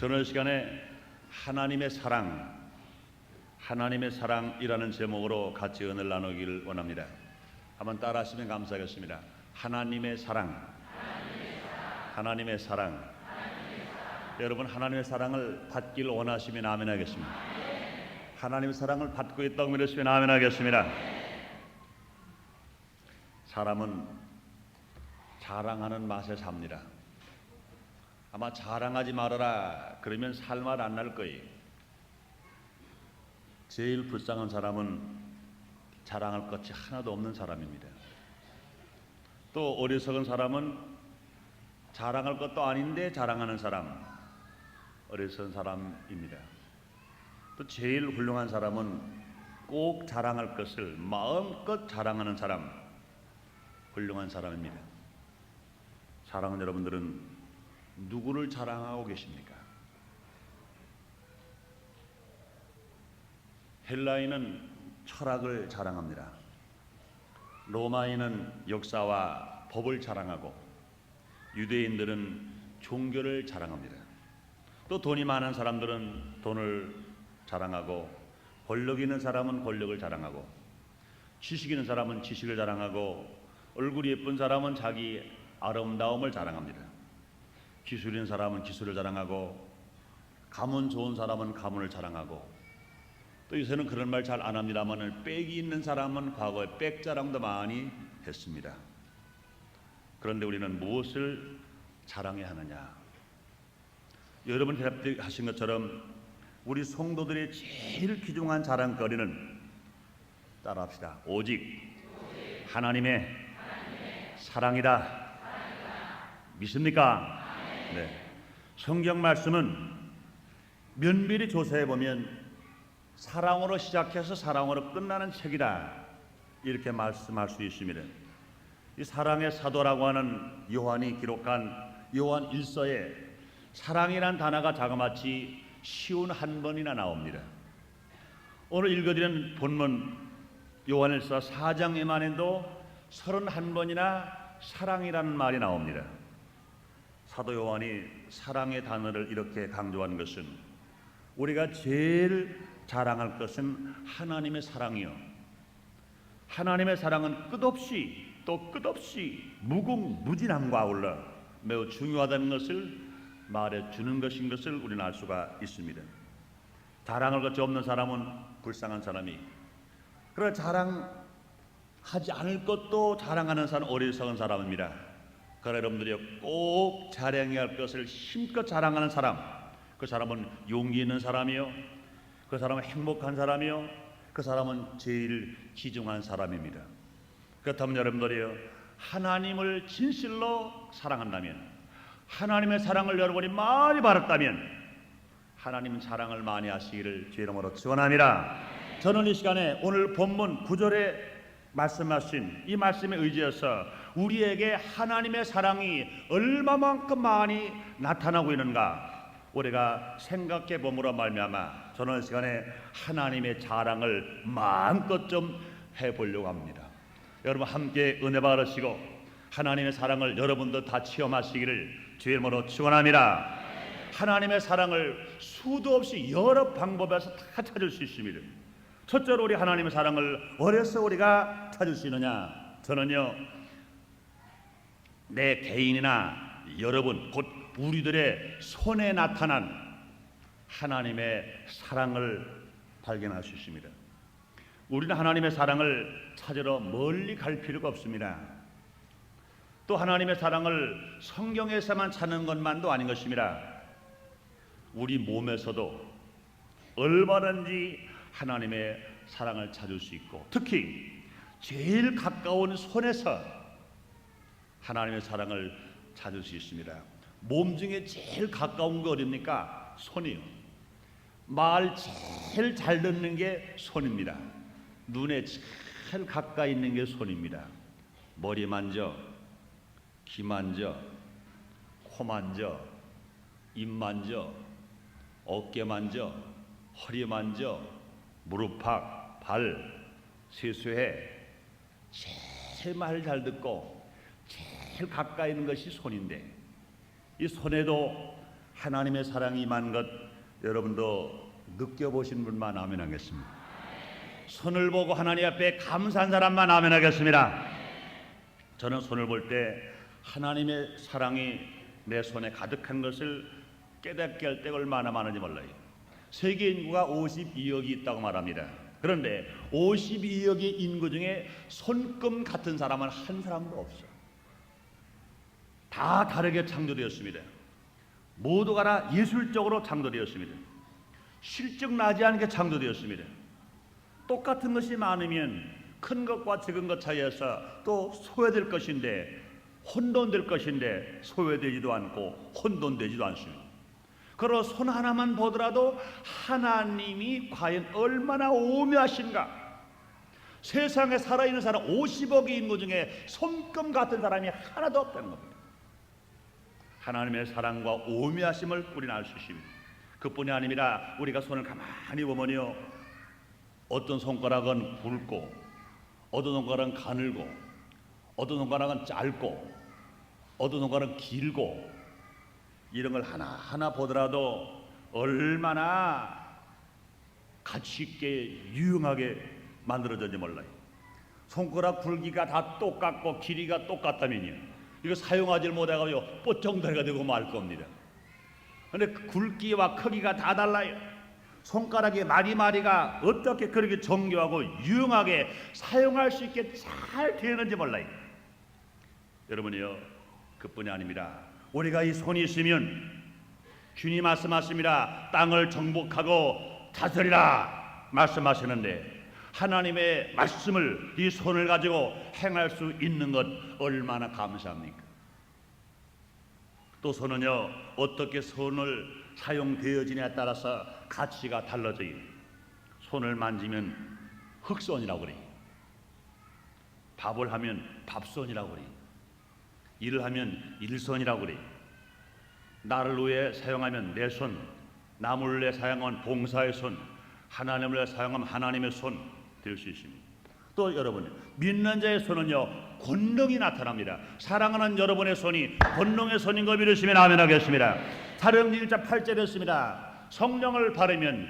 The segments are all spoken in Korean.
저는 이 시간에 하나님의 사랑이라는 제목으로 같이 은혜를 나누기를 원합니다. 한번 따라하시면 감사하겠습니다. 하나님의 사랑. 하나님의 사랑. 여러분, 하나님의 사랑을 받길 원하시면 아멘 하겠습니다. 하나님의 사랑을 받고 있다고 믿으시면 아멘 하겠습니다. 사람은 자랑하는 맛에 삽니다. 아마 자랑하지 말아라 그러면 살 맛 안 날 거예요. 제일 불쌍한 사람은 자랑할 것이 하나도 없는 사람입니다. 또 어리석은 사람은 자랑할 것도 아닌데 자랑하는 사람, 어리석은 사람입니다. 또 제일 훌륭한 사람은 꼭 자랑할 것을 마음껏 자랑하는 사람, 훌륭한 사람입니다. 사랑하는 여러분들은 누구를 자랑하고 계십니까? 헬라인은 철학을 자랑합니다. 로마인은 역사와 법을 자랑하고, 유대인들은 종교를 자랑합니다. 또 돈이 많은 사람들은 돈을 자랑하고, 권력 있는 사람은 권력을 자랑하고, 지식 있는 사람은 지식을 자랑하고, 얼굴이 예쁜 사람은 자기 아름다움을 자랑합니다. 기술 있는 사람은 기술을 자랑하고, 가문 좋은 사람은 가문을 자랑하고, 또 요새는 그런 말 잘 안 합니다만 빽이 있는 사람은 과거에 빽 자랑도 많이 했습니다. 그런데 우리는 무엇을 자랑해야 하느냐? 여러분 대답하신 것처럼 우리 성도들의 제일 귀중한 자랑거리는, 따라합시다, 오직 하나님의 사랑이다. 믿습니까? 네. 성경 말씀은 면밀히 조사해 보면 사랑으로 시작해서 사랑으로 끝나는 책이다, 이렇게 말씀할 수 있습니다. 이 사랑의 사도라고 하는 요한이 기록한 요한 1서에 사랑이란 단어가 자그마치 51번이나 나옵니다. 오늘 읽어드리는 본문 요한 1서 4장에만 해도 31번이나 사랑이라는 말이 나옵니다. 사도 요한이 사랑의 단어를 이렇게 강조한 것은 우리가 제일 자랑할 것은 하나님의 사랑이요, 하나님의 사랑은 끝없이 또 끝없이 무궁무진함과 아울러 매우 중요하다는 것을 말해주는 것인 것을 우리는 알 수가 있습니다. 자랑할 것이 없는 사람은 불쌍한 사람이, 그러나 자랑하지 않을 것도 자랑하는 사람은 어리석은 사람입니다. 그러나 여러분들이 꼭 자랑해야 할 것을 힘껏 자랑하는 사람, 그 사람은 용기 있는 사람이요, 그 사람은 행복한 사람이요, 그 사람은 제일 귀중한 사람입니다. 그렇다면 여러분들이요, 하나님을 진실로 사랑한다면, 하나님의 사랑을 여러분이 많이 받았다면 하나님은 사랑을 많이 하시기를 주의 이름으로 축원합니다. 저는 이 시간에 오늘 본문 9절에 말씀하신 이 말씀에 의지해서 우리에게 하나님의 사랑이 얼마만큼 많이 나타나고 있는가 우리가 생각해 봄으로 말미암아 저는 이 시간에 하나님의 자랑을 마음껏 좀 해보려고 합니다. 여러분 함께 은혜 받으시고 하나님의 사랑을 여러분도 다 체험하시기를 주의 이름으로 축원합니다. 하나님의 사랑을 수도 없이 여러 방법에서 다 찾을 수 있습니다. 첫째로 우리 하나님의 사랑을 어디서 우리가 찾을 수 있느냐? 저는요, 내 개인이나 여러분 곧 우리들의 손에 나타난 하나님의 사랑을 발견할 수 있습니다. 우리는 하나님의 사랑을 찾으러 멀리 갈 필요가 없습니다. 또 하나님의 사랑을 성경에서만 찾는 것만도 아닌 것입니다. 우리 몸에서도 얼마든지 하나님의 사랑을 찾을 수 있고, 특히 제일 가까운 손에서 하나님의 사랑을 찾을 수 있습니다. 몸 중에 제일 가까운 거 어딥니까? 손이요. 말 제일 잘 듣는 게 손입니다. 눈에 제일 가까이 있는 게 손입니다. 머리 만져, 귀 만져, 코 만져, 입 만져, 어깨 만져, 허리 만져, 무릎팍, 발, 세수해. 제일 말 잘 듣고 제일 가까이 있는 것이 손인데, 이 손에도 하나님의 사랑이 임한 것 여러분도 느껴보신 분만 아멘 하겠습니다. 손을 보고 하나님 앞에 감사한 사람만 아멘 하겠습니다. 저는 손을 볼 때 하나님의 사랑이 내 손에 가득한 것을 깨닫게 할 때가 얼마나 많은지 몰라요. 세계 인구가 52억이 있다고 말합니다. 그런데 52억의 인구 중에 손금 같은 사람은 한 사람도 없어. 다 다르게 창조되었습니다. 모두가 다 예술적으로 창조되었습니다. 실적 나지 않게 창조되었습니다. 똑같은 것이 많으면 큰 것과 적은 것 차이에서 또 소외될 것인데 혼돈될 것인데 소외되지도 않고 혼돈되지도 않습니다. 그러나 손 하나만 보더라도 하나님이 과연 얼마나 오묘하신가. 세상에 살아있는 사람 50억의 인구 중에 손금 같은 사람이 하나도 없다는 겁니다. 하나님의 사랑과 오묘하심을 우리는 알 수 있습니다. 그뿐이 아닙니다. 우리가 손을 가만히 보면요, 어떤 손가락은 굵고 어떤 손가락은 가늘고 어떤 손가락은 짧고 어떤 손가락은 길고 이런 걸 하나하나 보더라도 얼마나 가치 있게 유용하게 만들어졌는지 몰라요. 손가락 굵기가 다 똑같고 길이가 똑같다면요, 이거 사용하지 못해가지고 뽀청다리가 되고 말 겁니다. 그런데 굵기와 크기가 다 달라요. 손가락의 마디마디가 어떻게 그렇게 정교하고 유용하게 사용할 수 있게 잘 되는지 몰라요. 여러분이요, 그뿐이 아닙니다. 우리가 이 손이 있으면 주님 말씀하십니다. 땅을 정복하고 다스리라 말씀하시는데 하나님의 말씀을 이 손을 가지고 행할 수 있는 것 얼마나 감사합니까? 또 손은요, 어떻게 손을 사용되어지냐에 따라서 가치가 달라져요. 손을 만지면 흙손이라고 그래요. 밥을 하면 밥손이라고 그래요. 일을 하면 일손이라고 그래요. 나를 위해 사용하면 내 손, 남을 위해 사용하면 봉사의 손, 하나님을 위해 사용하면 하나님의 손 될 수 있습니다. 또 여러분, 믿는 자의 손은요, 권능이 나타납니다. 사랑하는 여러분의 손이 권능의 손인 거 믿으시면 아멘 하겠습니다. 사도행전 1장 8절이었습니다. 성령을 받으면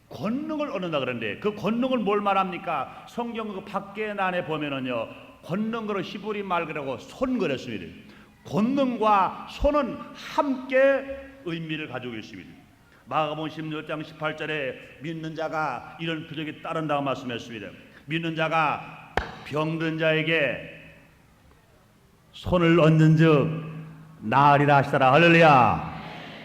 권능을 얻는다 그러는데 그 권능을 뭘 말합니까? 성경 그 밖에 난에 보면은요, 권능으로 히브리 말 그러고 손 그랬습니다. 권능과 손은 함께 의미를 가지고 있습니다. 마가복음 16장 18절에 믿는 자가 이런 표적이 따른다고 말씀했습니다. 믿는 자가 병든 자에게 손을 얹은즉 나으리라 하시더라. 할렐루야.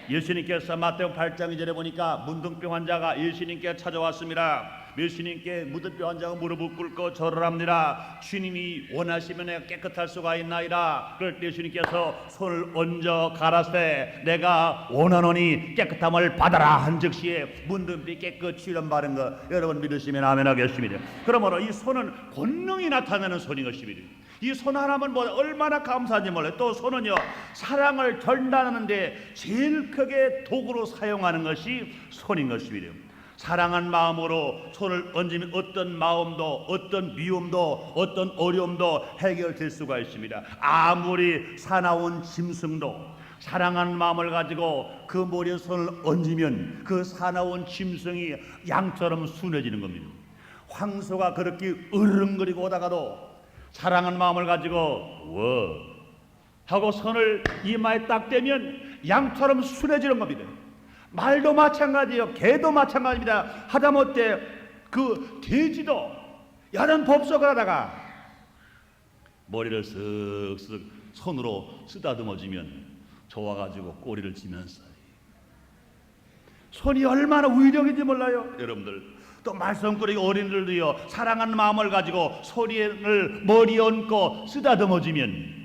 예수님께서 마태복음 8장 2절에 보니까 문둥병 환자가 예수님께 찾아왔습니다. 예수님께 무드병 환자가 무릎을 꿇고 절을 합니다. 주님이 원하시면 내가 깨끗할 수가 있나이다. 그럴 때 예수님께서 손을 얹어 가라사대 내가 원하노니 깨끗함을 받아라 한 즉시에 문둥병이 깨끗이 치료받은 것 여러분 믿으시면 아멘 하겠습니다. 그러므로 이 손은 권능이 나타나는 손인 것입니다. 이 손 하나만 보다 얼마나 감사한지 몰라요. 또 손은요, 사랑을 전달하는데 제일 크게 도구로 사용하는 것이 손인 것입니다. 사랑한 마음으로 손을 얹으면 어떤 마음도 어떤 미움도 어떤 어려움도 해결될 수가 있습니다. 아무리 사나운 짐승도 사랑하는 마음을 가지고 그 머리에 손을 얹으면 그 사나운 짐승이 양처럼 순해지는 겁니다. 황소가 그렇게 으르렁거리고 오다가도 사랑하는 마음을 가지고 워 하고 손을 이마에 딱 대면 양처럼 순해지는 겁니다. 말도 마찬가지예요. 개도 마찬가지입니다. 하다못해 그 돼지도 야단 법석을 하다가 머리를 쓱쓱 손으로 쓰다듬어주면 좋아가지고 꼬리를 치면서 손이 얼마나 위력인지 몰라요. 여러분들 또 말썽꾸러기 어린이들도요, 사랑하는 마음을 가지고 소리를 머리에 얹고 쓰다듬어주면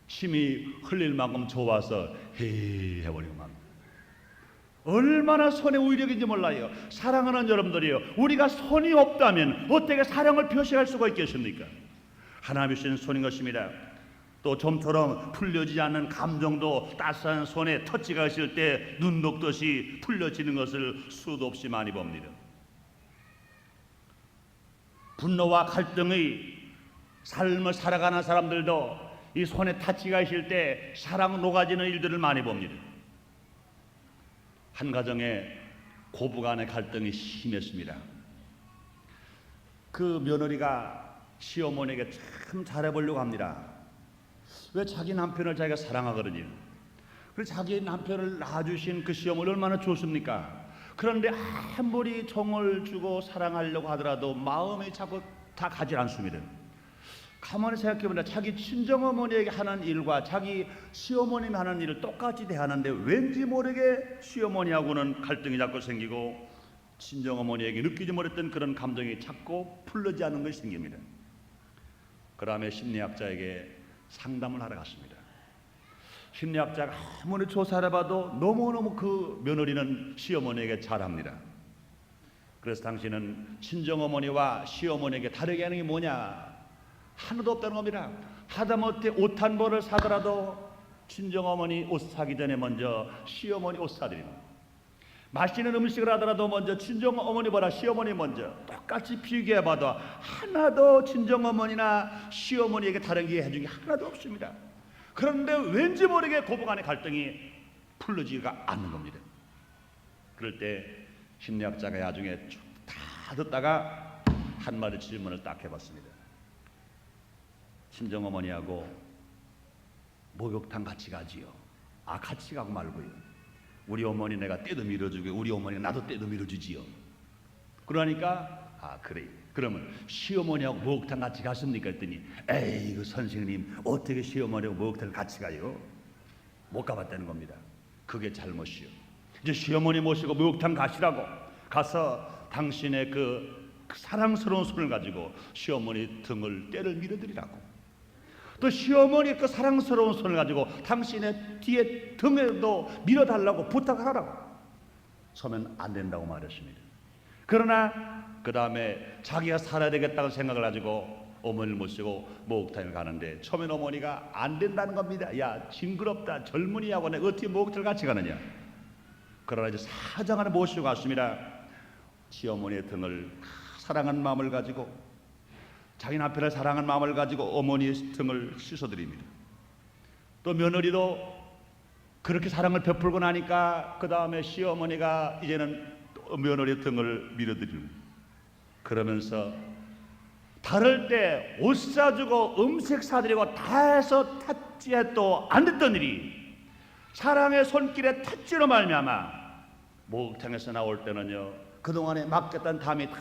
침이 흘릴 만큼 좋아서 헤이 해버리고 막 얼마나 손의 위력인지 몰라요. 사랑하는 여러분들이요, 우리가 손이 없다면 어떻게 사랑을 표시할 수가 있겠습니까? 하나님이 주신 손인 것입니다. 또 좀처럼 풀려지지 않는 감정도 따스한 손에 터치가 있을 때 눈 녹듯이 풀려지는 것을 수도 없이 많이 봅니다. 분노와 갈등의 삶을 살아가는 사람들도 이 손에 타치가 있을 때 사랑 녹아지는 일들을 많이 봅니다. 한 가정에 고부간의 갈등이 심했습니다. 그 며느리가 시어머니에게 참 잘해보려고 합니다. 왜? 자기 남편을 자기가 사랑하거든요. 그래서 자기 남편을 낳아주신 그 시어머니 얼마나 좋습니까? 그런데 아무리 정을 주고 사랑하려고 하더라도 마음이 자꾸 다 가지 않습니다. 가만히 생각해보면 자기 친정어머니에게 하는 일과 자기 시어머님이 하는 일을 똑같이 대하는데 왠지 모르게 시어머니하고는 갈등이 자꾸 생기고 친정어머니에게 느끼지 못했던 그런 감정이 자꾸 풀리지 않는 것이 생깁니다. 그 다음에 심리학자에게 상담을 하러 갔습니다. 심리학자가 아무리 조사를 해봐도 너무너무 그 며느리는 시어머니에게 잘합니다. 그래서 당신은 친정어머니와 시어머니에게 다르게 하는 게 뭐냐? 하나도 없다는 겁니다. 하다못해 옷 한 벌을 사더라도 친정어머니 옷 사기 전에 먼저 시어머니 옷 사드립니다. 맛있는 음식을 하더라도 먼저 친정어머니보다 시어머니 먼저. 똑같이 비교해봐도 하나도 친정어머니나 시어머니에게 다른 게 해준 게 하나도 없습니다. 그런데 왠지 모르게 고부간의 갈등이 풀리지가 않는 겁니다. 그럴 때 심리학자가 나중에 다 듣다가 한 마디 질문을 딱 해봤습니다. 친정어머니하고 목욕탕 같이 가지요? 아, 같이 가고 말고요. 우리 어머니 내가 때도 밀어주고 우리 어머니가 나도 때도 밀어주지요. 그러니까 아, 그래. 그러면 시어머니하고 목욕탕 같이 갔습니까? 했더니 에이, 그 선생님 어떻게 시어머니하고 목욕탕을 같이 가요? 못 가봤다는 겁니다. 그게 잘못이요. 이제 시어머니 모시고 목욕탕 가시라고 가서 당신의 그 사랑스러운 손을 가지고 시어머니 등을 때를 밀어드리라고. 또 시어머니 그 사랑스러운 손을 가지고 당신의 뒤에 등에도 밀어달라고 부탁하라고. 처음엔 안 된다고 말했습니다. 그러나 그 다음에 자기가 살아야 되겠다고 생각을 가지고 어머니를 모시고 목욕탕을 가는데 처음엔 어머니가 안 된다는 겁니다. 야, 징그럽다. 젊은이하고 내가 어떻게 목욕탕을 같이 가느냐. 그러나 이제 사정하는 모시고 갔습니다. 시어머니의 등을 사랑하는 마음을 가지고 자기 남편을 사랑하는 마음을 가지고 어머니의 등을 씻어드립니다. 또 며느리도 그렇게 사랑을 베풀고 나니까 그 다음에 시어머니가 이제는 며느리의 등을 밀어드립니다. 그러면서 다를 때 옷 사주고 음식 사드리고 다 해서 탓지해도 안 됐던 일이 사랑의 손길에 탓지로 말미암아 목욕탕에서 나올 때는요, 그동안에 맡겼던 담이 다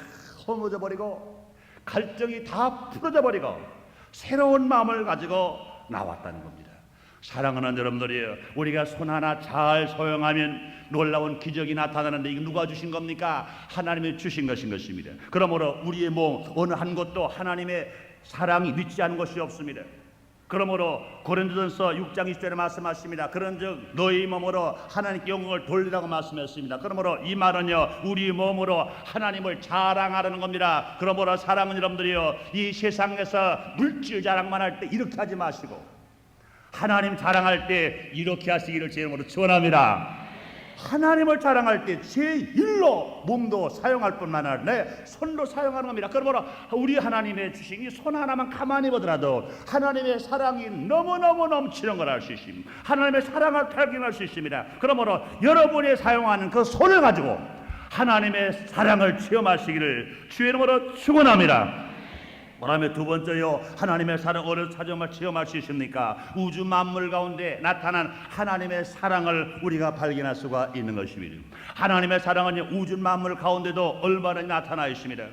허무져 버리고 갈등이 다 풀어져 버리고 새로운 마음을 가지고 나왔다는 겁니다. 사랑하는 여러분들이요, 우리가 손 하나 잘 소용하면 놀라운 기적이 나타나는데 이거 누가 주신 겁니까? 하나님이 주신 것입니다. 그러므로 우리의 몸 어느 한 곳도 하나님의 사랑이 믿지 않은 것이 없습니다. 그러므로 고린도전서 6장 20절에 말씀하십니다. 그런즉 너희 몸으로 하나님께 영광을 돌리라고 말씀했습니다. 그러므로 이 말은요, 우리 몸으로 하나님을 자랑하라는 겁니다. 그러므로 사랑하는 여러분들이요, 이 세상에서 물질 자랑만 할 때 이렇게 하지 마시고 하나님 자랑할 때 이렇게 하시기를 제 이름으로 축원합니다. 하나님을 자랑할 때 제 일로 몸도 사용할 뿐만 아니라 내 손도 사용하는 겁니다. 그러므로 우리 하나님의 주신 이 손 하나만 가만히 보더라도 하나님의 사랑이 너무너무 넘치는 걸 알 수 있습니다. 하나님의 사랑을 발견할 수 있습니다. 그러므로 여러분이 사용하는 그 손을 가지고 하나님의 사랑을 체험하시기를 주의 이름으로 축원합니다. 그다음에 두 번째요, 하나님의 사랑을 정말 체험할 수 있습니까? 우주 만물 가운데 나타난 하나님의 사랑을 우리가 발견할 수가 있는 것입니다. 하나님의 사랑은 우주 만물 가운데도 얼마나 나타나 있습니다.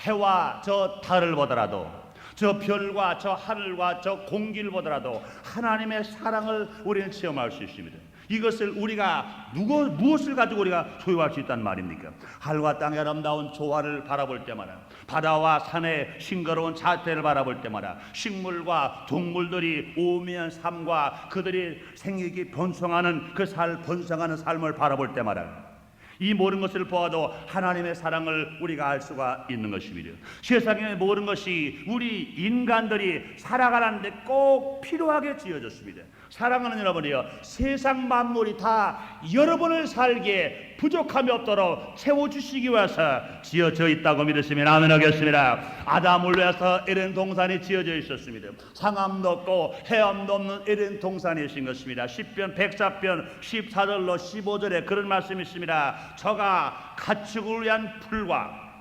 해와 저 달을 보더라도, 저 별과 저 하늘과 저 공기를 보더라도 하나님의 사랑을 우리는 체험할 수 있습니다. 이것을 우리가 무엇을 가지고 우리가 소유할 수 있단 말입니까? 하늘과 땅의 아름다운 조화를 바라볼 때마다, 바다와 산의 싱그러운 자태를 바라볼 때마다, 식물과 동물들이 오묘한 삶과 그들이 생기기 번성하는 그 번성하는 삶을 바라볼 때마다 이 모든 것을 보아도 하나님의 사랑을 우리가 알 수가 있는 것입니다. 세상의 모든 것이 우리 인간들이 살아가는데 꼭 필요하게 지어졌습니다. 사랑하는 여러분이요, 세상 만물이 다 여러분을 살기에 부족함이 없도록 채워주시기 위해서 지어져 있다고 믿으시면 아멘 하겠습니다. 아담을 위해서 에덴 동산이 지어져 있었습니다. 상암도 없고 해엄도 없는 에덴 동산이신 것입니다. 시편 104편 14절로 15절에 그런 말씀이 있습니다. 저가 가축을 위한 풀과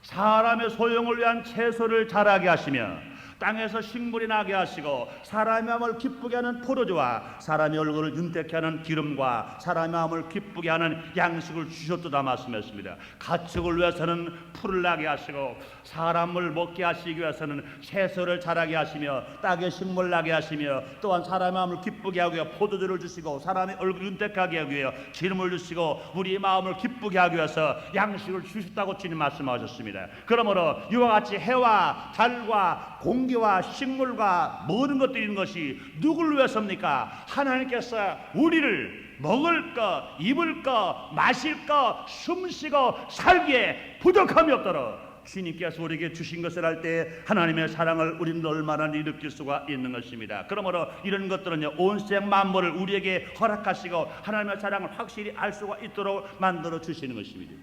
사람의 소용을 위한 채소를 자라게 하시며 땅에서 식물이 나게 하시고 사람의 마음을 기쁘게 하는 포도주와 사람의 얼굴을 윤택케 하는 기름과 사람의 마음을 기쁘게 하는 양식을 주셨도다 말씀했습니다. 가축을 위해서는 풀을 나게 하시고 사람을 먹게 하시기 위해서는 채소를 자라게 하시며 땅에 식물 나게 하시며 또한 사람의 마음을 기쁘게 하기 위해 포도주를 주시고 사람의 얼굴을 윤택하게 하기 위해 기름을 주시고 우리의 마음을 기쁘게 하기 위해서 양식을 주셨다고 주님 말씀하셨습니다. 그러므로 이와 같이 해와 달과 공기와 식물과 모든 것들이 있는 것이 누구를 위해서입니까? 하나님께서 우리를 먹을 것, 입을 것, 마실 것, 숨쉬고 살기에 부족함이 없도록 주님께서 우리에게 주신 것을 할 때 하나님의 사랑을 우리는 얼마나 느낄 수가 있는 것입니다. 그러므로 이런 것들은요, 온 세상 만물을 우리에게 허락하시고 하나님의 사랑을 확실히 알 수가 있도록 만들어 주시는 것입니다.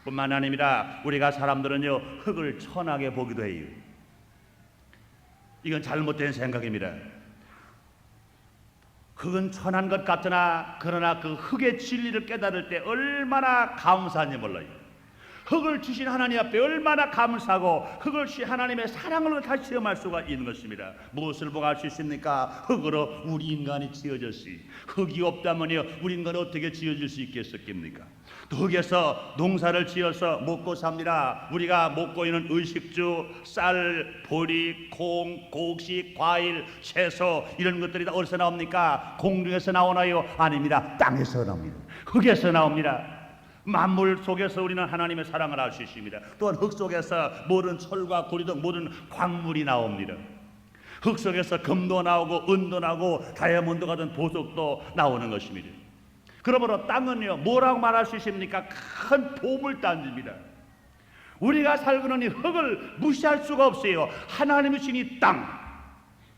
뿐만 아닙니다. 우리가 사람들은요, 흙을 천하게 보기도 해요. 이건 잘못된 생각입니다. 흙은 천한 것 같으나 그러나 그 흙의 진리를 깨달을 때 얼마나 감사한지 몰라요. 흙을 주신 하나님 앞에 얼마나 감사하고 흙을 주신 하나님의 사랑을 다시 체험할 수가 있는 것입니다. 무엇을 보고 알 수 있습니까? 흙으로 우리 인간이 지어졌으니 흙이 없다면요, 우리 인간은 어떻게 지어질 수 있겠습니까? 또 흙에서 농사를 지어서 먹고 삽니다. 우리가 먹고 있는 의식주, 쌀, 보리, 콩, 곡식, 과일, 채소 이런 것들이 다 어디서 나옵니까? 공중에서 나오나요? 아닙니다. 땅에서 나옵니다. 흙에서 나옵니다. 만물 속에서 우리는 하나님의 사랑을 알 수 있습니다. 또한 흙 속에서 모든 철과 구리 등 모든 광물이 나옵니다. 흙 속에서 금도 나오고 은도 나오고 다이아몬드 같은 보석도 나오는 것입니다. 그러므로 땅은요, 뭐라고 말할 수 있습니까? 큰 보물단지입니다. 우리가 살고 있는 이 흙을 무시할 수가 없어요. 하나님이 주신 이 땅,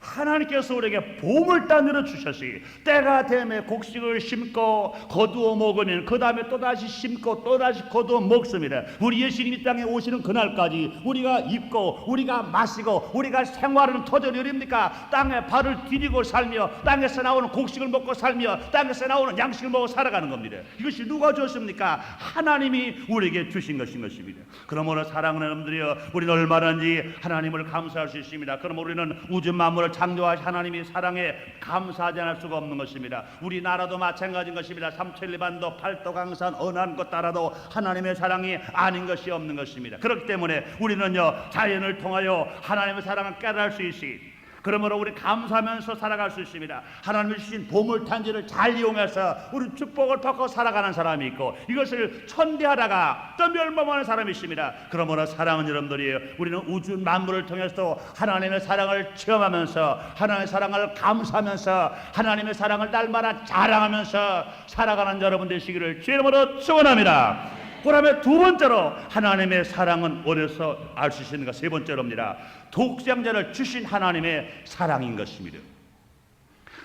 하나님께서 우리에게 보물단으로 주셨으니 때가 되면 곡식을 심고 거두어 먹으면 그 다음에 또다시 심고 또다시 거두어 먹습니다. 우리 예수님이 이 땅에 오시는 그날까지 우리가 입고 우리가 마시고 우리가 생활하는 터전이 어딥니까? 땅에 발을 디디고 살며 땅에서 나오는 곡식을 먹고 살며 땅에서 나오는 양식을 먹고 살아가는 겁니다. 이것이 누가 주었습니까? 하나님이 우리에게 주신 것인 것입니다. 그러므로 사랑하는 여러분들이여, 우리는 얼마든지 하나님을 감사할 수 있습니다. 그럼 우리는 우주 만물을 창조하신 하나님의 사랑에 감사하지 않을 수가 없는 것입니다. 우리나라도 마찬가지인 것입니다. 삼천리반도 팔도 강산 어느 한 곳 따라도 하나님의 사랑이 아닌 것이 없는 것입니다. 그렇기 때문에 우리는요, 자연을 통하여 하나님의 사랑을 깨달을 수 있으니 그러므로 우리 감사하면서 살아갈 수 있습니다. 하나님이 주신 보물탄지를 잘 이용해서 우리 축복을 받고 살아가는 사람이 있고 이것을 천대하다가 또 멸망하는 사람이 있습니다. 그러므로 사랑하는 여러분들이에요, 우리는 우주 만물을 통해서 하나님의 사랑을 체험하면서 하나님의 사랑을 감사하면서 하나님의 사랑을 날마다 자랑하면서 살아가는 여러분 되시기를 주의 이름으로 축원합니다. 그다음에 두 번째로 하나님의 사랑은 어디서 알 수 있는가? 세 번째로입니다. 독생자를 주신 하나님의 사랑인 것입니다.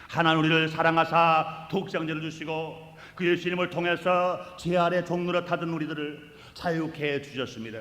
하나님 우리를 사랑하사 독생자를 주시고 그 예수님을 통해서 죄 아래 종로를 타던 우리들을 자유케 해주셨습니다.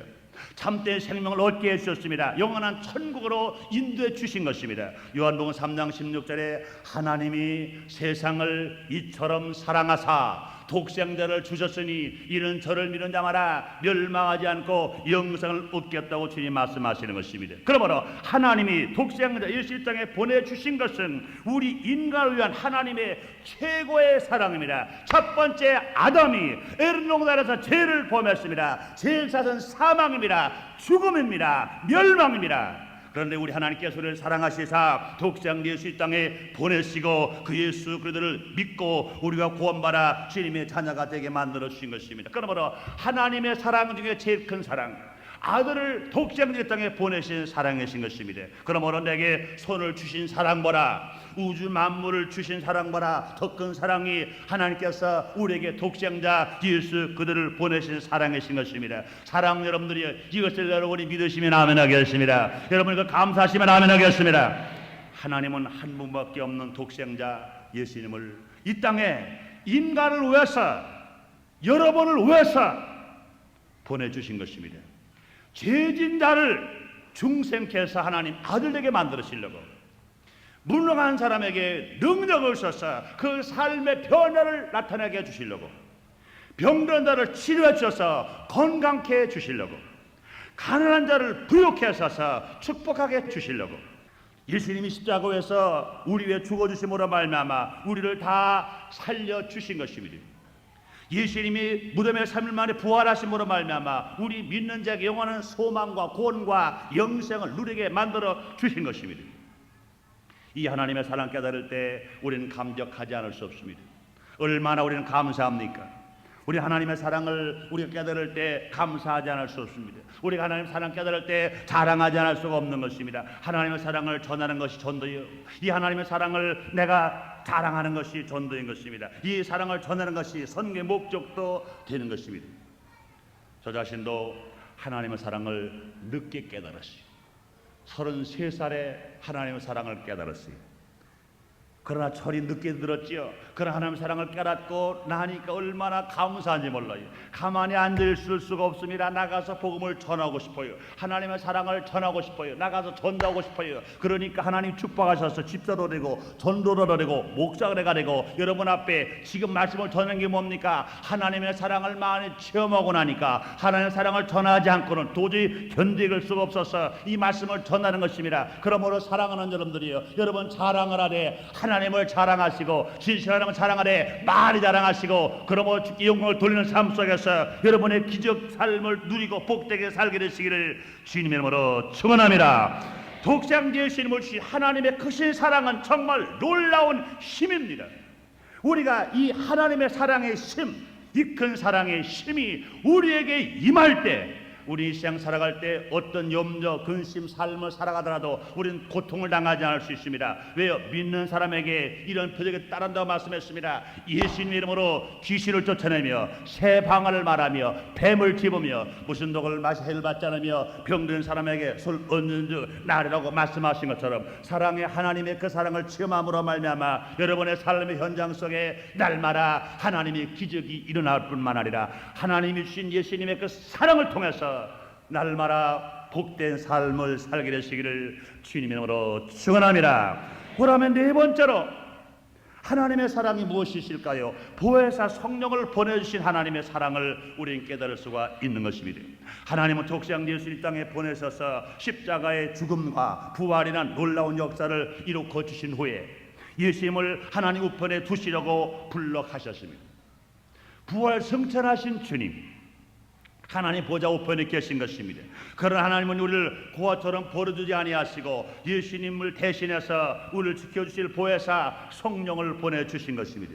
참된 생명을 얻게 해주셨습니다. 영원한 천국으로 인도해 주신 것입니다. 요한복음 3장 16절에 하나님이 세상을 이처럼 사랑하사 독생자를 주셨으니 이는 저를 믿는 자마다 멸망하지 않고 영생을 얻겠다고 주님 말씀하시는 것입니다. 그러므로 하나님이 독생자 예수 이 땅에 보내주신 것은 우리 인간을 위한 하나님의 최고의 사랑입니다. 첫 번째, 아담이 에덴 동산에서 죄를 범했습니다. 죄의 삭은 사망입니다. 죽음입니다. 멸망입니다. 그런데 우리 하나님께서 우리를 사랑하시사 독생자 예수 이 땅에 보내시고 그 예수 그들을 믿고 우리가 구원받아 주님의 자녀가 되게 만들어 주신 것입니다. 그러므로 하나님의 사랑 중에 제일 큰 사랑, 아들을 독생자 땅에 보내신 사랑이신 것입니다. 그러므로 내게 손을 주신 사랑 보라, 우주 만물을 주신 사랑 보라, 더 큰 사랑이 하나님께서 우리에게 독생자 예수 그들을 보내신 사랑이신 것입니다. 사랑 여러분들이 이것을 여러분이 믿으시면 아멘 하겠습니다. 여러분 이거 감사하시면 아멘 하겠습니다. 하나님은 한 분밖에 없는 독생자 예수님을 이 땅에 인간을 위해서, 여러분을 위해서 보내주신 것입니다. 죄진 자를 중생케 해서 하나님 아들에게 만들으시려고, 무능한 사람에게 능력을 주셔서 그 삶의 변화를 나타나게 해주시려고, 병든 자를 치료해 주셔서 건강케 해주시려고, 가난한 자를 부유케 하셔서 축복하게 해주시려고, 예수님이 십자가에서 우리 위해 죽어주심으로 말미암아 우리를 다 살려주신 것입니다. 예수님이 무덤에 3일 만에 부활하심으로 말미암아 우리 믿는 자에게 영원한 소망과 구원과 영생을 누리게 만들어 주신 것입니다. 이 하나님의 사랑 깨달을 때 우리는 감격하지 않을 수 없습니다. 얼마나 우리는 감사합니까? 우리 하나님의 사랑을 우리가 깨달을 때 감사하지 않을 수 없습니다. 우리가 하나님의 사랑 깨달을 때 자랑하지 않을 수가 없는 것입니다. 하나님의 사랑을 전하는 것이 전도예요. 이 하나님의 사랑을 내가 자랑하는 것이 전도인 것입니다. 이 사랑을 전하는 것이 선교의 목적도 되는 것입니다. 저 자신도 하나님의 사랑을 늦게 깨달았어요. 33살에 하나님의 사랑을 깨달았어요. 그러나 철이 늦게 들었지요. 그러나 하나님의 사랑을 깨닫고 나니까 얼마나 감사한지 몰라요. 가만히 앉아있을 수가 없습니다. 나가서 복음을 전하고 싶어요. 하나님의 사랑을 전하고 싶어요. 나가서 전도하고 싶어요. 그러니까 하나님 축복하셔서 집사도 되고 전도도 되고 목사가 되고 여러분 앞에 지금 말씀을 전하는 게 뭡니까? 하나님의 사랑을 많이 체험하고 나니까 하나님의 사랑을 전하지 않고는 도저히 견디길 수가 없어서 이 말씀을 전하는 것입니다. 그러므로 사랑하는 여러분들이요, 여러분 자랑을 하되 하나님을 자랑하시고 진실한 하나님을 자랑하되 많이 자랑하시고, 그러므로 주께 영광을 돌리는 삶 속에서 여러분의 기적 삶을 누리고 복되게 살게 되시기를 주님의 이름으로 축원합니다. 독생자 예수님을 주신 하나님의 크신 사랑은 정말 놀라운 힘입니다. 우리가 이 하나님의 사랑의 힘, 이 큰 사랑의 힘이 우리에게 임할 때, 우리 이 세상 살아갈 때 어떤 염려, 근심, 삶을 살아가더라도 우리는 고통을 당하지 않을 수 있습니다. 왜요? 믿는 사람에게 이런 표적이 따른다고 말씀했습니다. 예수님 이름으로 귀신을 쫓아내며 새 방언을 말하며 뱀을 집으며 무슨 독을 마시 해를 받지 않으며 병든 사람에게 술 얻는 즉 나으리라고 말씀하신 것처럼 사랑의 하나님의 그 사랑을 체험함으로 말미암아 여러분의 삶의 현장 속에 날마다 하나님의 기적이 일어날 뿐만 아니라 하나님이 주신 예수님의 그 사랑을 통해서 날마다 복된 삶을 살게 되시기를 주님의 이름으로 축원합니다. 그러면 네 번째로 하나님의 사랑이 무엇이실까요? 보혜사 성령을 보내주신 하나님의 사랑을 우리는 깨달을 수가 있는 것입니다. 하나님은 독생자 예수를 이 땅에 보내셔서 십자가의 죽음과 부활이란 놀라운 역사를 이루어 주신 후에 예수님을 하나님 우편에 두시려고 불러가셨습니다. 부활 승천하신 주님, 하나님 보좌 우편에 계신 것입니다. 그러나 하나님은 우리를 고아처럼 버려두지 아니하시고 예수님을 대신해서 우리를 지켜주실 보혜사 성령을 보내주신 것입니다.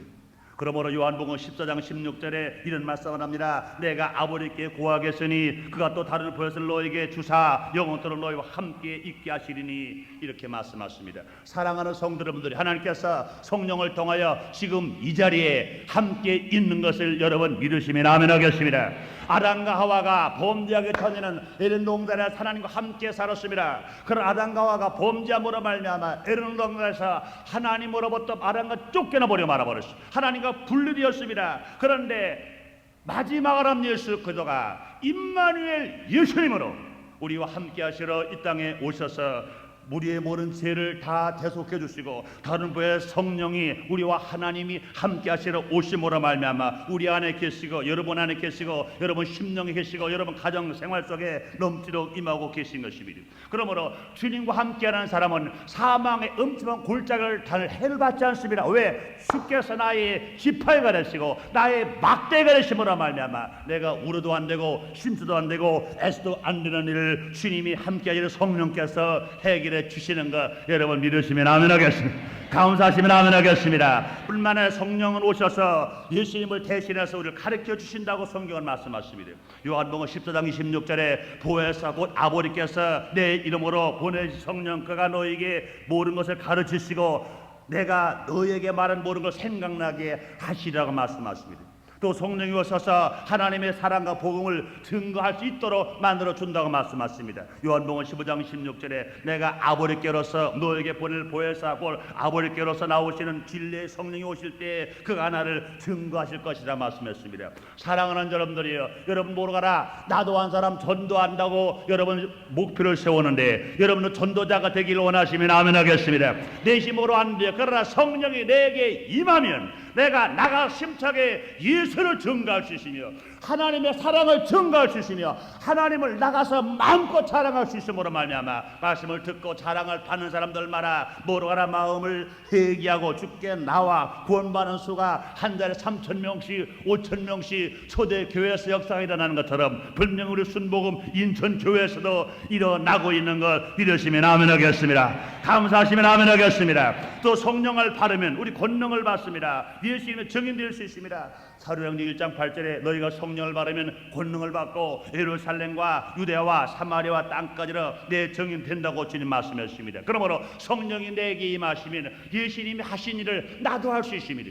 그러므로 요한복음 14장 16절에 이런 말씀을 합니다. 내가 아버지께 구하겠으니 그가 또 다른 보혜사를 너에게 주사 영원토록 너희와 함께 있게 하시리니, 이렇게 말씀하십니다. 사랑하는 성도 여러분들이, 하나님께서 성령을 통하여 지금 이 자리에 함께 있는 것을 여러분 믿으시면 아멘 하겠습니다. 아담과 하와가 범죄하기 전에는 에덴 동산에서 하나님과 함께 살았습니다. 그런 아담과 하와가 범죄함으로 말미암아 에덴 동산에서 하나님으로부터 아담과 쫓겨나 버려 말아버렸어요. 하나님과 분리되었습니다. 그런데 마지막 아람 예수 그리스도가 임마누엘 예수님으로 우리와 함께 하시러 이 땅에 오셔서 우리의 모든 죄를 다 대속해 주시고 다른 부의 성령이 우리와 하나님이 함께 하시러 오심으로 말미암아 우리 안에 계시고 여러분 안에 계시고 여러분 심령에 계시고 여러분 가정 생활 속에 넘치도록 임하고 계신 것입니다. 그러므로 주님과 함께하는 사람은 사망의 엄청난 골짜기를 다닐 해를 받지 않습니다. 왜? 주께서 나의 지팡이가 되시고 나의 막대가 되심으로 말미암아 내가 울어도 안 되고 심수도 안 되고 애써도 안 되는 일을 주님이 함께하시는 성령께서 해결해 주시는 것 여러분 믿으시면 아멘 하겠습니다. 감사하시면 아멘 하겠습니다. 뿐만 아니라 성령은 오셔서 예수님을 대신해서 우리를 가르쳐 주신다고 성경은 말씀하십니다. 요한복음 14장 26절에 보혜사 곧 아버지께서 내 이름으로 보내신 성령 그가 너에게 모든 것을 가르치시고 내가 너에게 말한 모든 걸 생각나게 하시라고 말씀하십니다. 또 성령이 오셔서 하나님의 사랑과 복음을 증거할 수 있도록 만들어 준다고 말씀하십니다. 요한복음 15장 16절에 내가 아버지께로서 너에게 보낼 보혜사고 아버지께로서 나오시는 진리의 성령이 오실 때에 그가 나를 증거하실 것이라 말씀했습니다. 사랑하는 여러분들이여, 여러분 모르가라 나도 한 사람 전도한다고 여러분 목표를 세우는데 여러분은 전도자가 되기를 원하시면 아멘 하겠습니다. 내 힘으로 안 돼요. 그러나 성령이 내게 임하면 내가 나가 심차게 예수를 증거할 수 있으며 하나님의 사랑을 증거할 수 있으며 하나님을 나가서 마음껏 자랑할 수 있음으로 말미암아 말씀을 듣고 자랑을 받는 사람들마다 모르가라 마음을 회개하고 주께 나와 구원받는 수가 한 달에 3,000명씩 5,000명씩 초대교회에서 역사가 일어나는 것처럼 분명 우리 순복음 인천교회에서도 일어나고 있는 것 믿으시면 아멘 하겠습니다. 감사하시면 아멘 하겠습니다. 또 성령을 받으면 우리 권능을 받습니다. 예수님의 증인될 수 있습니다. 사도행전 1장 8절에 너희가 성령을 받으면 권능을 받고 예루살렘과 유대와 사마리아 땅까지로 내 증인 된다고 주님 말씀하십니다. 그러므로 성령이 내게 임하시면 예수님이 하신 일을 나도 할 수 있습니다.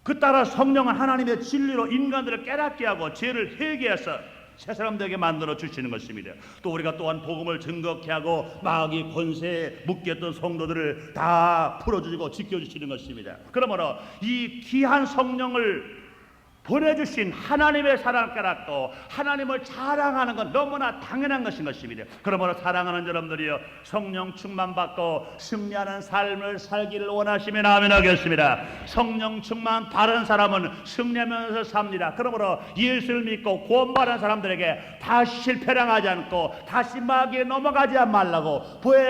그 따라 성령은 하나님의 진리로 인간들을 깨닫게 하고 죄를 회개해서 새 사람들에게 만들어 주시는 것입니다. 또 우리가 또한 복음을 증거케 하고 마귀 권세에 묶였던 성도들을 다 풀어주시고 지켜주시는 것입니다. 그러므로 이 귀한 성령을 보내주신 하나님의 사랑을 깨닫고 하나님을 자랑하는 건 너무나 당연한 것인 것입니다. 그러므로 사랑하는 여러분들이여, 성령 충만 받고 승리하는 삶을 살기를 원하시면 아멘 하겠습니다. 성령 충만 바른 사람은 승리하면서 삽니다. 그러므로 예수를 믿고 구원받은 사람들에게 다시 실패당하지 않고 다시 마귀에 넘어가지 말라고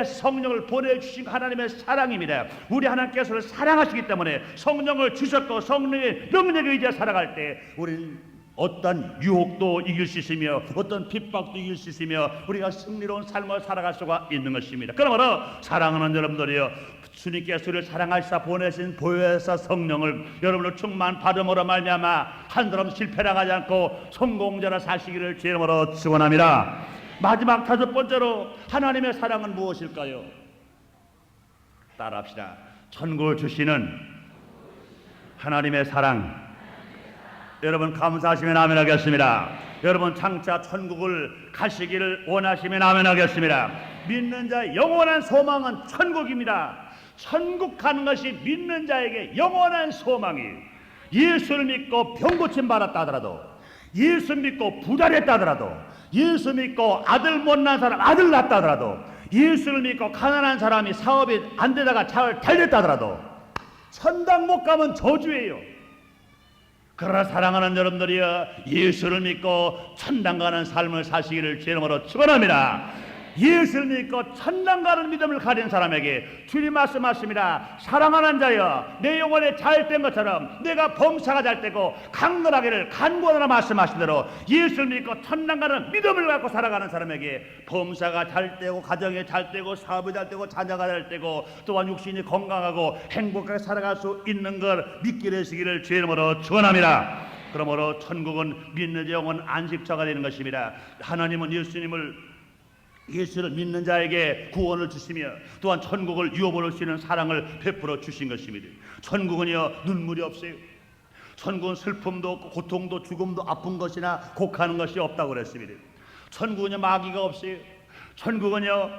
성령을 보내주신 하나님의 사랑입니다. 우리 하나님께서를 사랑하시기 때문에 성령을 주셨고 성령의 능력에 의지해 살아갈 때 우리는 어떤 유혹도 이길 수 있으며 어떤 핍박도 이길 수 있으며 우리가 승리로운 삶을 살아갈 수가 있는 것입니다. 그러므로 사랑하는 여러분들이여, 주님께서 우리를 사랑하시사 보내신 보혜사 성령을 여러분을 충만 받음으로 말미암아 한 사람 실패당하지 않고 성공자라 사시기를 주 이름으로 축원합니다. 마지막 다섯 번째로 하나님의 사랑은 무엇일까요? 따라합시다. 천국을 주시는 하나님의 사랑. 여러분 감사하시면 아멘 하겠습니다. 여러분 장차 천국을 가시기를 원하시면 아멘 하겠습니다. 믿는 자의 영원한 소망은 천국입니다. 천국 가는 것이 믿는 자에게 영원한 소망이에요. 예수를 믿고 병 고침 받았다 하더라도, 예수 믿고 부자됐다 하더라도, 예수 믿고 아들 못난 사람 아들 낳았다 하더라도, 예수를 믿고 가난한 사람이 사업이 안 되다가 잘 됐다 하더라도 천당 못 가면 저주예요. 그러나 사랑하는 여러분들이여, 예수를 믿고 천당 가는 삶을 사시기를 주 이름으로 축원합니다. 예수를 믿고 천당 가는 믿음을 가진 사람에게 주님 말씀하십니다. 사랑하는 자여, 내 영혼에 잘 된 것처럼 내가 범사가 잘 되고 강건하기를 간구하노라 말씀하신 대로 예수를 믿고 천당 가는 믿음을 갖고 살아가는 사람에게 범사가 잘 되고 가정이 잘 되고 사업이 잘 되고 자녀가 잘 되고 또한 육신이 건강하고 행복하게 살아갈 수 있는 걸 믿게 되시기를 주 이름으로 축원합니다. 그러므로 천국은 믿는 영혼 안식처가 되는 것입니다. 하나님은 예수를 믿는 자에게 구원을 주시며 또한 천국을 유업으로 주시는 사랑을 베풀어 주신 것입니다. 천국은요 눈물이 없어요. 천국은 슬픔도 없고 고통도 죽음도 아픈 것이나 곡하는 것이 없다고 그랬습니다. 천국은요 마귀가 없어요. 천국은요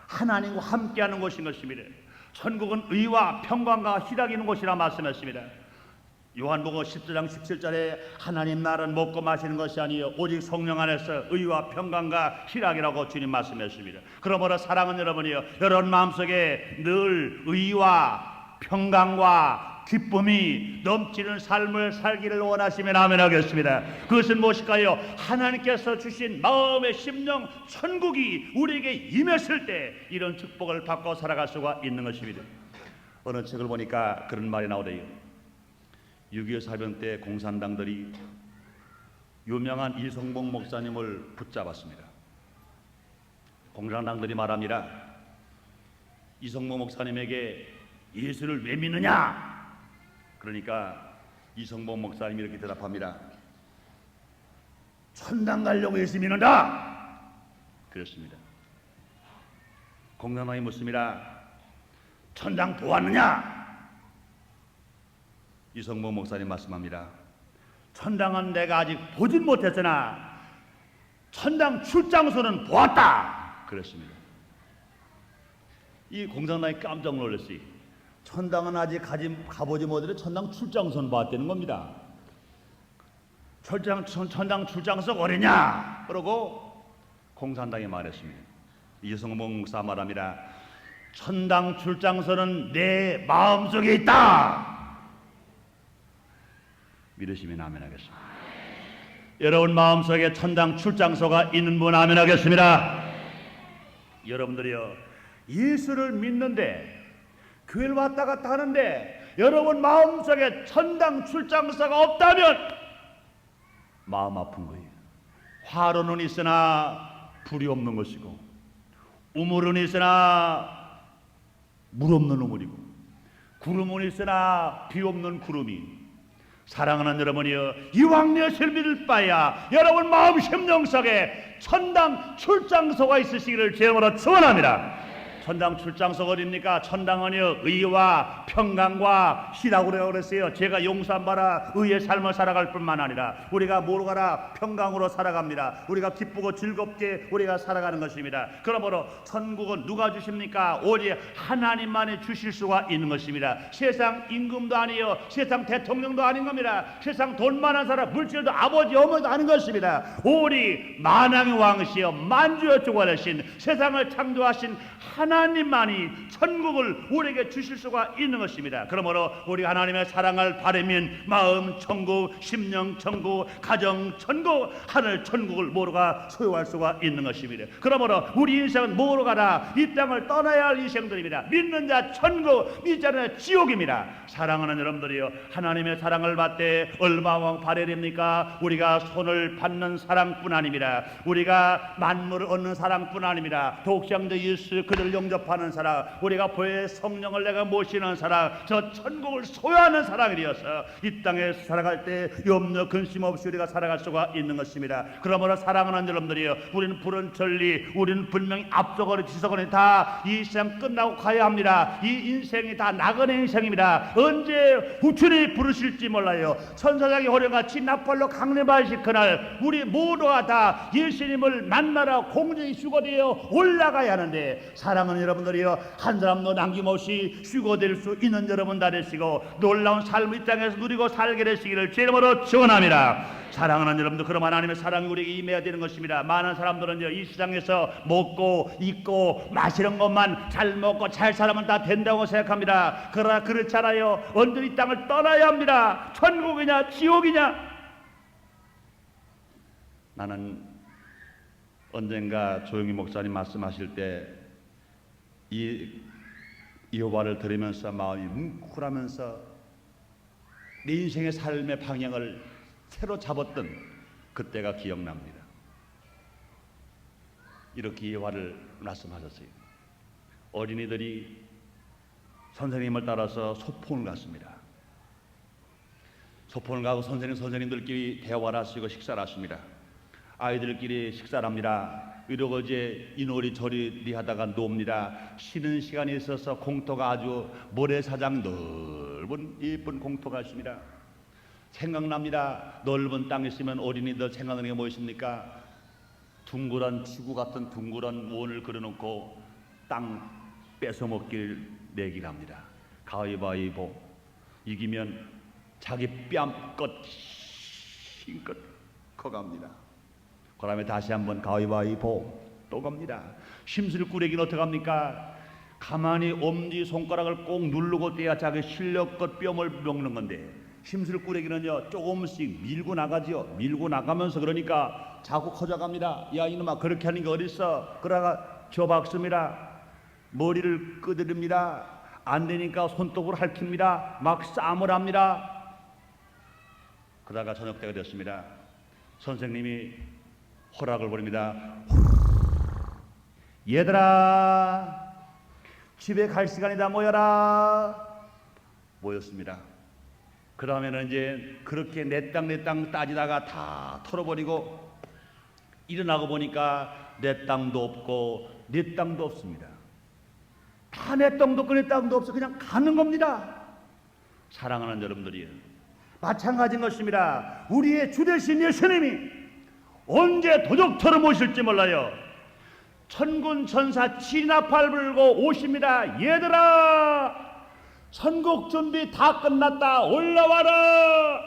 하나님과 함께하는 곳인 것입니다. 천국은 의와 평강과 희락이 있는 곳이라 말씀했습니다. 요한복음 14장 17절에 하나님 나라는 먹고 마시는 것이 아니요 오직 성령 안에서 의와 평강과 희락이라고 주님 말씀했습니다. 그러므로 사랑하는 여러분이요, 여러분 마음속에 늘 의와 평강과 기쁨이 넘치는 삶을 살기를 원하시면 아멘 하겠습니다. 그것은 무엇일까요? 하나님께서 주신 마음의 심령 천국이 우리에게 임했을 때 이런 축복을 받고 살아갈 수가 있는 것입니다. 어느 책을 보니까 그런 말이 나오대요. 6.25 사병 때 공산당들이 유명한 이성복 목사님을 붙잡았습니다. 공산당들이 말합니다. 이성복 목사님에게 예수를 왜 믿느냐? 그러니까 이성복 목사님이 이렇게 대답합니다. 천당 가려고 예수 믿는다. 그랬습니다. 공산당이 묻습니다. 천당 보았느냐? 이성복 목사님 말씀합니다. 천당은 내가 아직 보진 못했으나 천당 출장소는 보았다 그랬습니다. 이 공산당이 깜짝 놀랐어요. 천당은 아직 가보지 못해도 천당 출장소는 봤다는 겁니다. 천당 출장소가 어디냐? 그러고 공산당이 말했습니다. 이성봉 목사 말합니다. 천당 출장소는 내 마음속에 있다. 믿으시면 아멘 하겠습니다. 여러분 마음속에 천당 출장소가 있는 분 아멘 하겠습니다. 여러분들이요, 예수를 믿는데 교회를 왔다 갔다 하는데 여러분 마음속에 천당 출장소가 없다면 마음 아픈 거예요. 화로는 있으나 불이 없는 것이고, 우물은 있으나 물 없는 우물이고, 구름은 있으나 비 없는 구름이. 사랑하는 여러분이여, 이왕 내실 믿을 바야 여러분 마음 심령 속에 천당 출장소가 있으시기를 제물로 축원합니다. 천당 출장소가 어딥니까? 천당은요, 의와 평강과 희락으로 그랬어요. 제가 용서받아 의의 삶을 살아갈 뿐만 아니라 우리가 뭐로 가라? 평강으로 살아갑니다. 우리가 기쁘고 즐겁게 우리가 살아가는 것입니다. 그러므로 천국은 누가 주십니까? 오직 하나님만이 주실 수가 있는 것입니다. 세상 임금도 아니요, 세상 대통령도 아닌 겁니다. 세상 돈 많은 사람, 물질도 아버지 어머니도 아닌 것입니다. 오직 만왕의 왕이시여 만주의 주관하신 세상을 창조하신 하나님만이 천국을 우리에게 주실 수가 있는 것입니다. 그러므로 우리 하나님의 사랑을 바라면 마음 천국, 심령 천국, 가정 천국, 하늘 천국을 모두가 소유할 수가 있는 것입니다. 그러므로 우리 인생은 뭐로 가라? 이 땅을 떠나야 할 인생들입니다. 믿는 자 천국, 믿지 않는 자 지옥입니다. 사랑하는 여러분들이요, 하나님의 사랑을 받되 얼마나 바라야 됩니까? 우리가 손을 받는 사랑뿐 아닙니다. 우리가 만물을 얻는 사랑뿐 아닙니다. 독생자 예수 그를 영접하는 사랑, 우리가 보혜 성령을 내가 모시는 사랑, 저 천국을 소유하는 사랑이 되어서 이 땅에 살아갈 때 염려 근심 없이 우리가 살아갈 수가 있는 것입니다. 그러므로 사랑하는 여러분들이요, 우리는 푸른 천리, 우리는 분명히 앞서거리 뒤서거리 다 이 세상 끝나고 가야 합니다. 이 인생이 다 나그네 인생입니다. 언제 후춘이 부르실지 몰라요. 천사장이 호령같이 납발로 강림하실 그날 우리 모두가 다 예수님을 만나러 공중에 휴거되어 올라가야 하는데, 사랑하는 여러분들이요, 한 사람도 남김없이 휴거될 수 있는 여러분 다 되시고 놀라운 삶을 이 땅에서 누리고 살게 되시기를 주님으로 축원합니다. 사랑하는 여러분들, 그럼 하나님의 사랑이 우리에게 임해야 되는 것입니다. 많은 사람들은요, 이 세상에서 먹고 입고 마시는 것만 잘 먹고 잘 살면 다 된다고 생각합니다. 그러나 그렇지 않아요. 언제 이 땅을 떠나야 합니다. 천국이냐 지옥이냐. 나는 언젠가 조용히 목사님 말씀하실 때 이 여호와를 들으면서 마음이 뭉클하면서 내 인생의 삶의 방향을 새로 잡았던 그때가 기억납니다. 이렇게 여호와를 말씀하셨어요. 어린이들이 선생님을 따라서 소풍을 갔습니다. 소풍을 가고 선생님들끼리 대화를 하시고 식사를 하십니다. 아이들끼리 식사를 합니다. 이러고 이제 이놀이 저리 하다가 놉니다. 쉬는 시간이 있어서 공터가 아주 모래사장 넓은 예쁜 공터가 있습니다. 생각납니다. 넓은 땅에 있으면 어린이들 생각나는 게 무엇입니까? 둥그런 지구 같은 둥그런 원을 그려놓고 땅 뺏어먹기를 내기를 합니다. 가위바위보, 이기면 자기 뺨껏 힘껏 커갑니다. 그 다음에 다시 한번 가위바위보 또 갑니다. 심술꾸레기는 어떡합니까? 가만히 엄지손가락을 꼭 누르고 떼야 자기 실력껏 뼈를 먹는 건데, 심술꾸레기는요 조금씩 밀고 나가죠. 밀고 나가면서 그러니까 자꾸 커져갑니다. 야 이놈아, 그렇게 하는 게 어딨어? 그러다가 저 박습니다. 머리를 끄드립니다. 안 되니까 손톱으로 핥힙니다. 막 싸움을 합니다. 그러다가 저녁 때가 됐습니다. 선생님이 허락을 부립니다. 얘들아, 집에 갈 시간이다. 모여라. 모였습니다. 그 다음에는 이제 그렇게 내 땅 따지다가 다 털어버리고 일어나고 보니까 내 땅도 없고 내 땅도 없습니다. 다 내 땅도 없고 내 땅도 없어. 그냥 가는 겁니다. 사랑하는 여러분들이요, 마찬가지인 것입니다. 우리의 주대신 예수님이 언제 도적처럼 오실지 몰라요. 천군 천사 진압할 불고 오십니다. 얘들아, 선국 준비 다 끝났다. 올라와라.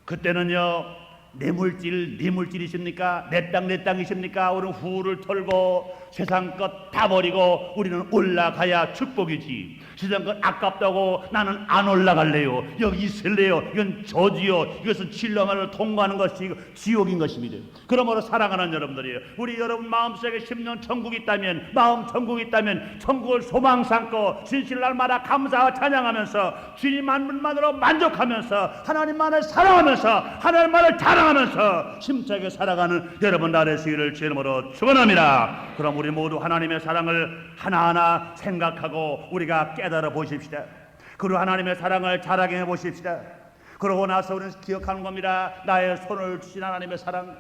그때는요, 내 물질 네 물질이십니까? 내 땅 내 땅이십니까? 우리는 후를 털고 세상 것 다 버리고 우리는 올라가야 축복이지. 세상 것 아깝다고 나는 안 올라갈래요. 여기 있을래요. 이건 저지요. 이것은 진로만을 통과하는 것이 지옥인 것입니다. 그러므로 사랑하는 여러분들이에요. 우리 여러분 마음속에 10년 천국이 있다면, 마음 천국이 있다면 천국을 소망 삼고 진실 날마다 감사와 찬양하면서 주님 한 분만으로 만족하면서 하나님만을 사랑하면서 하나님만을 자랑하면서 힘차게 살아가는 여러분 나를 되시기를 주의 이름으로 축원합니다. 그럼 우리 모두 하나님의 사랑을 하나하나 생각하고 우리가 깨달아 보십시다. 그리고 하나님의 사랑을 자랑해 보십시다. 그러고 나서 우리는 기억하는 겁니다. 나의 손을 주신 하나님의 사랑,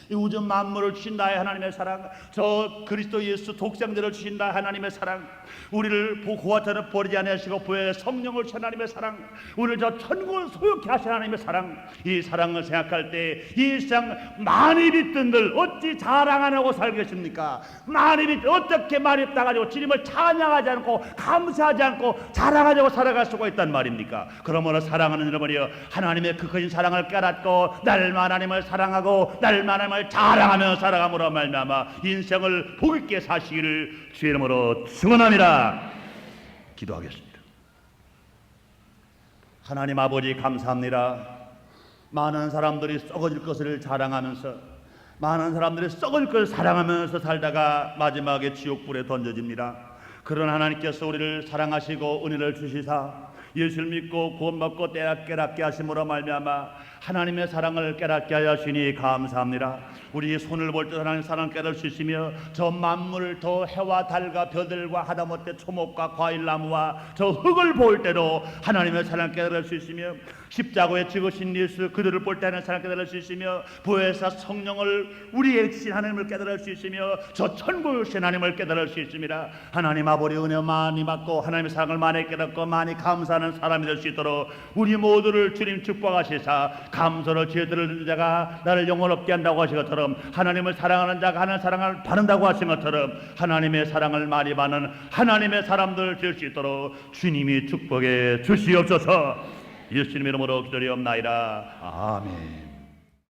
이 우주 만물을 주신 나의 하나님의 사랑, 저 그리스도 예수 독생자를 주신 나의 하나님의 사랑, 우리를 고아처럼 버리지 아니하시고 부의 성령을 주신 하나님의 사랑, 우리를 저 천국을 소유케 하신 하나님의 사랑, 이 사랑을 생각할 때 이 세상 많이 빚든들 어찌 자랑 안 하고 살겠습니까? 많이 빚 어떻게 많이 빚다가지고 주님을 찬양하지 않고 감사하지 않고 자랑하자고 살아갈 수가 있단 말입니까? 그러므로 사랑하는 여러분이여, 하나님의 그 큰 사랑을 깨닫고 날마다 하나님을 사랑하고 날마다 하나님을 자랑하며 살아감으로 말미암아 인생을 복 있게 사시기를 주의 이름으로 축원합니다. 기도하겠습니다. 하나님 아버지 감사합니다. 많은 사람들이 썩어질 것을 자랑하면서, 많은 사람들이 썩을 것을 사랑하면서 살다가 마지막에 지옥불에 던져집니다. 그런 하나님께서 우리를 사랑하시고 은혜를 주시사 예수를 믿고 구원받고 깨닫게 하심으로 말미암아 하나님의 사랑을 깨닫게 하시니 감사합니다. 우리 손을 볼 때 하나님의 사랑을 깨달을 수 있으며 저 만물, 더 해와 달과 별들과 하다못해 초목과 과일나무와 저 흙을 볼 때도 하나님의 사랑을 깨달을 수 있으며 십자가에 죽으신 예수 그들을 볼 때 하나님의 사랑을 깨달을 수 있으며 부에서 성령을 우리의 신 하나님을 깨달을 수 있으며 저 천국의 신 하나님을 깨달을 수 있습니다. 하나님 아버지 은혜 많이 받고 하나님의 사랑을 많이 깨닫고 많이 감사하는 사람이 될 수 있도록 우리 모두를 주님 축복하시사 감사로 죄들을 자가 나를 영원롭게 한다고 하신 것처럼 하나님을 사랑하는 자가 하나님의 사랑을 받는다고 하신 것처럼 하나님의 사랑을 많이 받는 하나님의 사람들 될 수 있도록 주님이 축복해 주시옵소서. 예수님 이름으로 기도리옵나이다. 아멘.